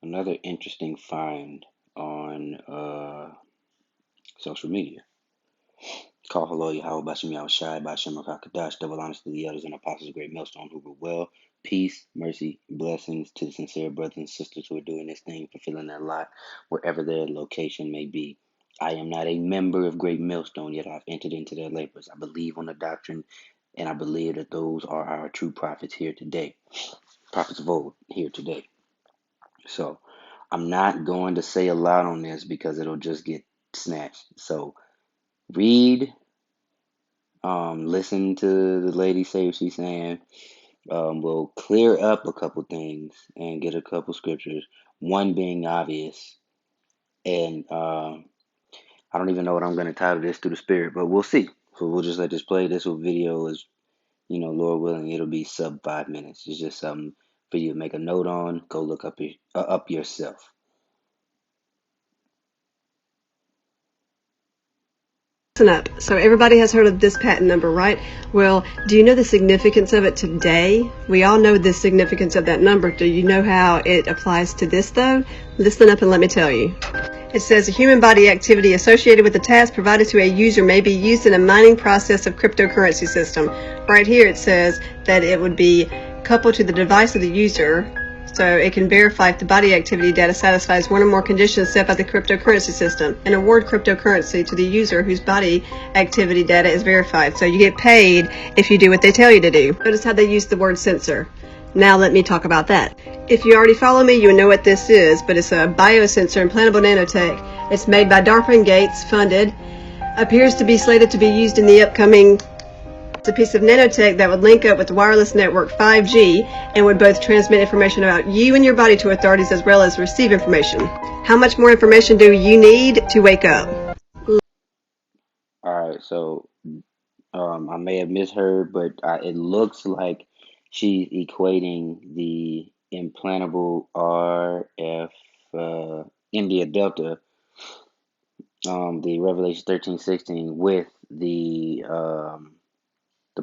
another interesting find on social media. Call hello Yahweh Bashim Yahweh Shai Bashim Rakakadash, double honors to the elders and apostles of Great Millstone who were well. Peace, mercy, blessings to the sincere brothers and sisters who are doing this thing, fulfilling their lot, wherever their location may be. I am not a member of Great Millstone, yet I've entered into their labors. I believe on the doctrine, and I believe that those are our true prophets here today, prophets of old here today. So I'm not going to say a lot on this because it'll just get snatched. So read, listen to the lady say what she's saying. We'll clear up a couple things and get a couple scriptures. One being obvious, and I don't even know what I'm going to title this through the spirit, but we'll see. So we'll just let this play. This video is, Lord willing, it'll be sub 5 minutes. It's just something for you to make a note on. Go look up yourself. Listen up. So everybody has heard of this patent number, right? Well, do you know the significance of it today? We all know the significance of that number. Do you know how it applies to this, though? Listen up and let me tell you. It says a human body activity associated with the task provided to a user may be used in a mining process of cryptocurrency system. Right here it says that it would be coupled to the device of the user, so it can verify if the body activity data satisfies one or more conditions set by the cryptocurrency system and award cryptocurrency to the user whose body activity data is verified. So you get paid if you do what they tell you to do. Notice how they use the word sensor. Now let me talk about that. If you already follow me, you know what this is, but it's a biosensor implantable nanotech. It's made by DARPA and Gates, funded. Appears to be slated to be used in the upcoming. It's a piece of nanotech that would link up with the wireless network 5G and would both transmit information about you and your body to authorities as well as receive information. How much more information do you need to wake up? All right, so I may have misheard, but it looks like she's equating the implantable RF India Delta, the Revelation 13:16, with the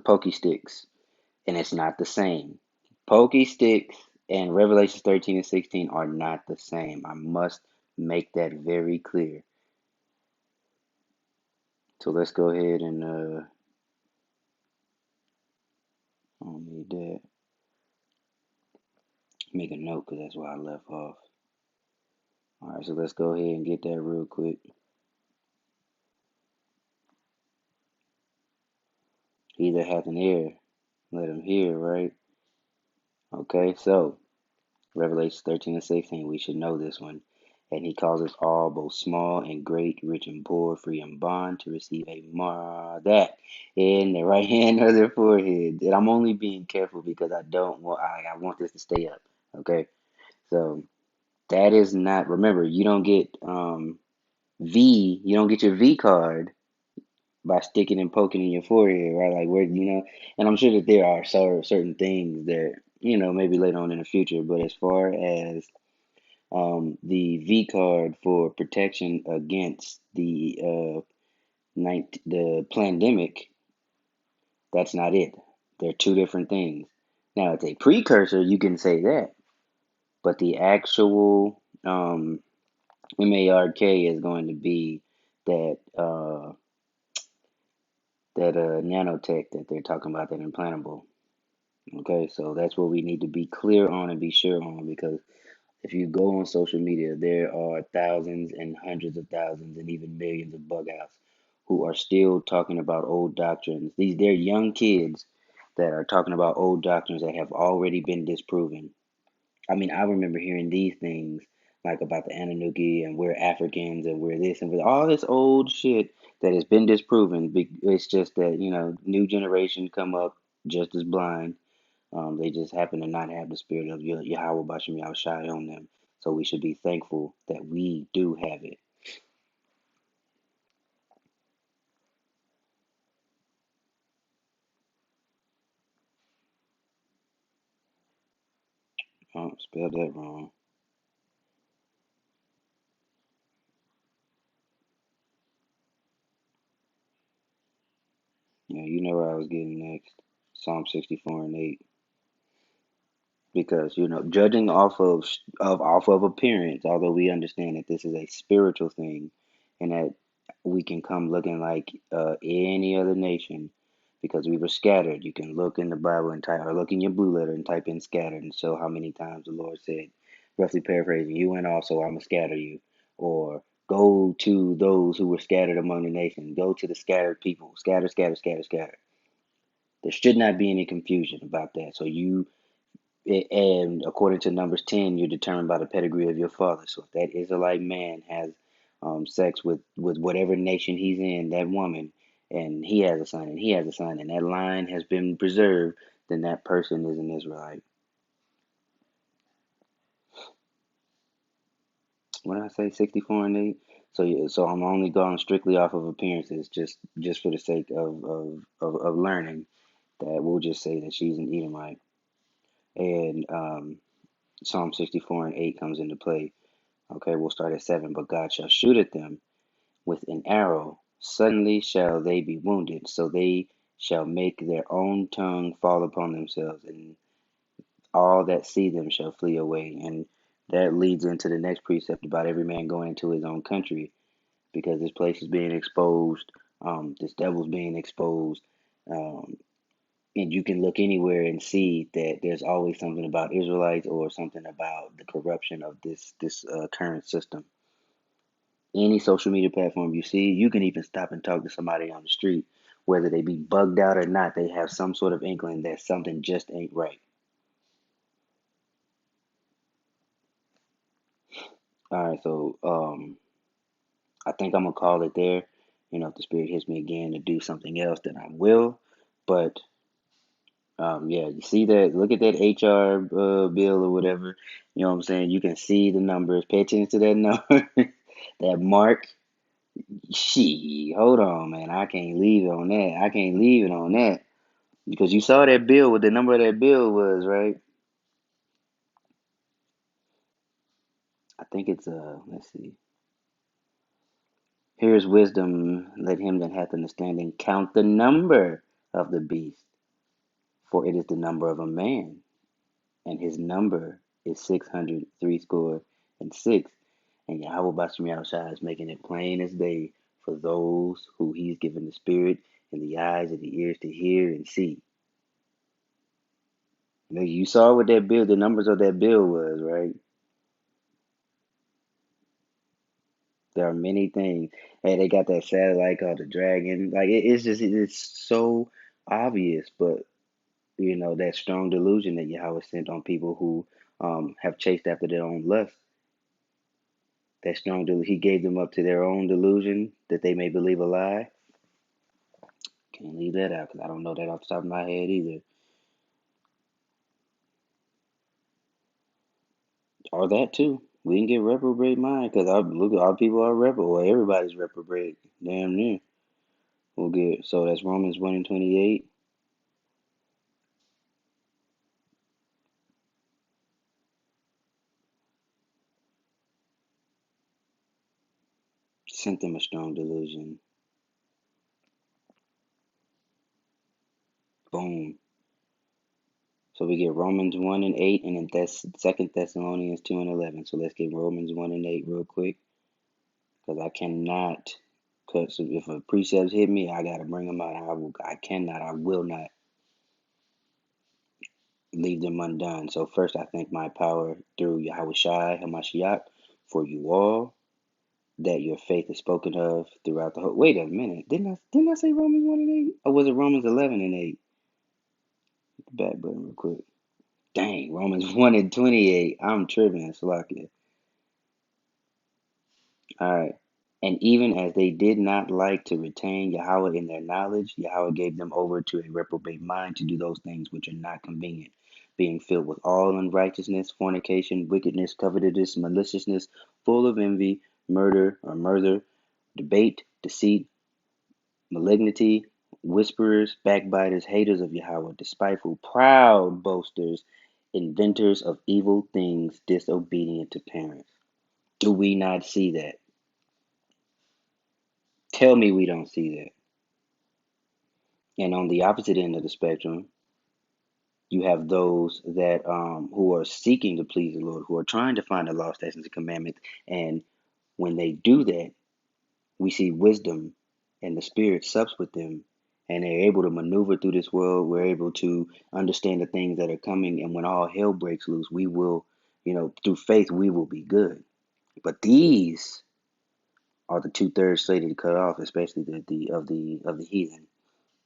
Pokey Sticks, and it's not the same. Pokey Sticks and Revelation 13 and 16 are not the same. I must make that very clear. So let's go ahead and I don't need that. Make a note because that's where I left off. All right, so let's go ahead and get that real quick. He that hath an ear, let him hear, right? Okay, so Revelation 13 and 16, we should know this one. And he calls us all, both small and great, rich and poor, free and bond, to receive a that in the right hand of their forehead. And I'm only being careful because I want this to stay up. Okay, so that is not. Remember, you don't get you don't get your V card by sticking and poking in your forehead, right? Like and I'm sure that there are certain things that maybe later on in the future. But as far as the V card for protection against the pandemic, that's not it. They're two different things. Now, it's a precursor, you can say that, but the actual MARK is going to be that nanotech that they're talking about, that implantable. Okay, so that's what we need to be clear on and be sure on, because if you go on social media, there are thousands and hundreds of thousands and even millions of bug outs who are still talking about old doctrines. They're young kids that are talking about old doctrines that have already been disproven. I mean, I remember hearing these things like about the Anunnaki and we're Africans and we're this and we're all this old shit that has been disproven. It's just that, new generation come up just as blind. They just happen to not have the spirit of Yahweh Bashim Yahushai on them. So we should be thankful that we do have it. Oh, spelled that wrong. Yeah, you know where I was getting next. Psalm 64 and 8. because judging off of appearance, although we understand that this is a spiritual thing, and that we can come looking like any other nation because we were scattered. You can look in the Bible and type, or look in your blue letter and type in scattered, and show how many times the Lord said, roughly paraphrasing, "You and also I'm gonna scatter you," or "Go to those who were scattered among the nations. Go to the scattered people. Scatter, scatter, scatter, scatter." There should not be any confusion about that. So and according to Numbers 10, you're determined by the pedigree of your father. So if that Israelite man has sex with whatever nation he's in, that woman, and he has a son, and he has a son, and that line has been preserved, then that person is an Israelite. What did I say? 64 and 8. So yeah, so I'm only going strictly off of appearances, just for the sake of learning. That we'll just say that she's an Edomite, and Psalm 64 and 8 comes into play. Okay, we'll start at 7. But God shall shoot at them with an arrow. Suddenly shall they be wounded, so they shall make their own tongue fall upon themselves, and all that see them shall flee away. And that leads into the next precept about every man going into his own country, because this place is being exposed, this devil's being exposed, um, and you can look anywhere and see that there's always something about Israelites or something about the corruption of this current system. Any social media platform you see, you can even stop and talk to somebody on the street, whether they be bugged out or not. They have some sort of inkling that something just ain't right. All right, so I think I'm gonna call it there. If the spirit hits me again to do something else, then I will. But yeah, you see that? Look at that HR bill or whatever. You know what I'm saying? You can see the numbers. Pay attention to that number, that mark. She, hold on, man. I can't leave it on that. I can't leave it on that. Because you saw that bill, what the number of that bill was, right? I think it's let's see. Here's wisdom, let him that hath understanding count the number of the beast, for it is the number of a man, and his number is 600 threescore and six. And Yahweh Bashim Yahushua is making it plain as day for those who he's given the spirit and the eyes and the ears to hear and see. You saw what that bill, the numbers of that bill was, right? There are many things. Hey, they got that satellite called the Dragon. Like it's so obvious, but that strong delusion that Yahweh sent on people who have chased after their own lust. That strong delusion, he gave them up to their own delusion that they may believe a lie. Can't leave that out because I don't know that off the top of my head either. Or that too. We can get reprobate mind because look, all people are reprobate. Well, everybody's reprobate, damn near. We'll get so that's Romans 1:28. Sent them a strong delusion. Boom. So we get Romans 1 and 8, and then Second Thessalonians 2 and 11. So let's get Romans 1 and 8 real quick, because I cannot cut. So if a precepts hit me, I gotta bring them out. I will not leave them undone. So first, I thank my power through Yahweh Shai Hamashiach for you all, that your faith is spoken of throughout the whole. Wait a minute, didn't I say Romans 1 and 8, or was it Romans 11 and 8? Hit the back button real quick. Dang, Romans 1 and 28. I'm tripping, Salakia. All right. And even as they did not like to retain Yahweh in their knowledge, Yahweh gave them over to a reprobate mind to do those things which are not convenient, being filled with all unrighteousness, fornication, wickedness, covetousness, maliciousness, full of envy, murder, debate, deceit, malignity, whisperers, backbiters, haters of Yahweh, despiteful, proud boasters, inventors of evil things, disobedient to parents. Do we not see that? Tell me we don't see that. And on the opposite end of the spectrum, You have those that who are seeking to please the Lord, who are trying to find the law, statutes, and commandments. And when they do that, we see wisdom and the Spirit sups with them, and they're able to maneuver through this world. We're able to understand the things that are coming, and when all hell breaks loose, we will, through faith, we will be good. But these are the 2/3 slated to cut off, especially the heathen.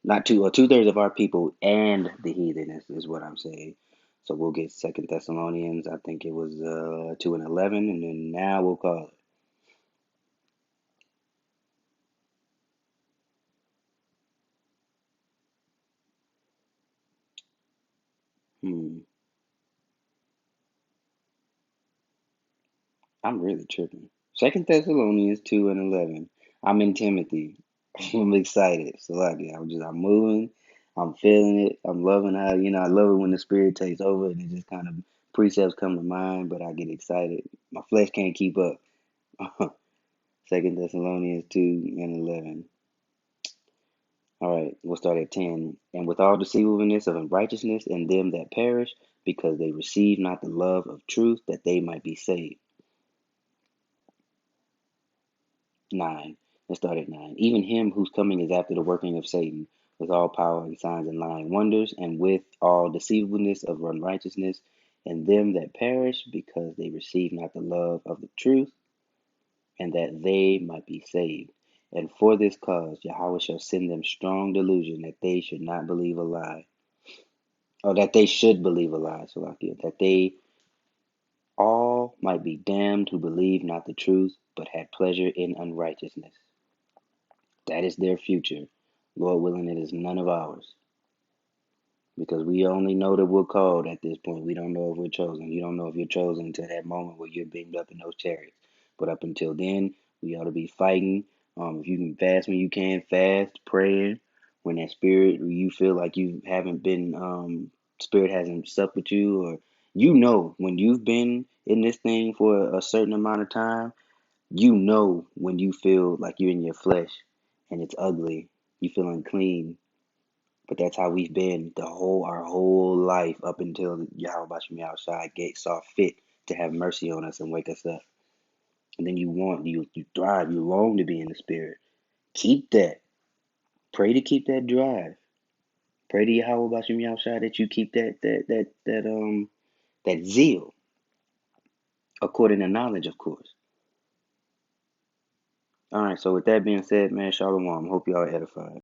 Not two or 2/3 of our people and the heathen is what I'm saying. So we'll get Second Thessalonians. I think it was 2:11, and then now we'll call it. Hmm. I'm really tripping. Second Thessalonians 2:11. I'm in Timothy. I'm excited. So like, I'm moving. I'm feeling it. I'm loving how I love it when the Spirit takes over and it just kind of precepts come to mind, but I get excited. My flesh can't keep up. Second Thessalonians 2:11. All right, we'll start at 10. And with all deceivableness of unrighteousness in them that perish, because they receive not the love of truth, that they might be saved. 9. Let's start at 9. Even him whose coming is after the working of Satan, with all power and signs and lying wonders, and with all deceivableness of unrighteousness in them that perish, because they receive not the love of the truth, and that they might be saved. And for this cause Yahweh shall send them strong delusion, that they should not believe a lie. Or that they should believe a lie, Salakia, that they all might be damned who believe not the truth, but had pleasure in unrighteousness. That is their future. Lord willing, it is none of ours. Because we only know that we're called at this point. We don't know if we're chosen. You don't know if you're chosen until that moment where you're beamed up in those chariots. But up until then, we ought to be fighting. If you can fast when you can, fast, praying. When that spirit, you feel like you haven't been, spirit hasn't supped with you, or when you've been in this thing for a certain amount of time, when you feel like you're in your flesh and it's ugly, you feel unclean, but that's how we've been our whole life up until Yahweh Bashim outside gate saw fit to have mercy on us and wake us up. And then you thrive, you long to be in the spirit. Keep that. Pray to keep that drive. Pray to Yahweh Bashim outside that you keep that zeal, according to knowledge, of course. All right, so with that being said, man, Shalom. Hope y'all are edified.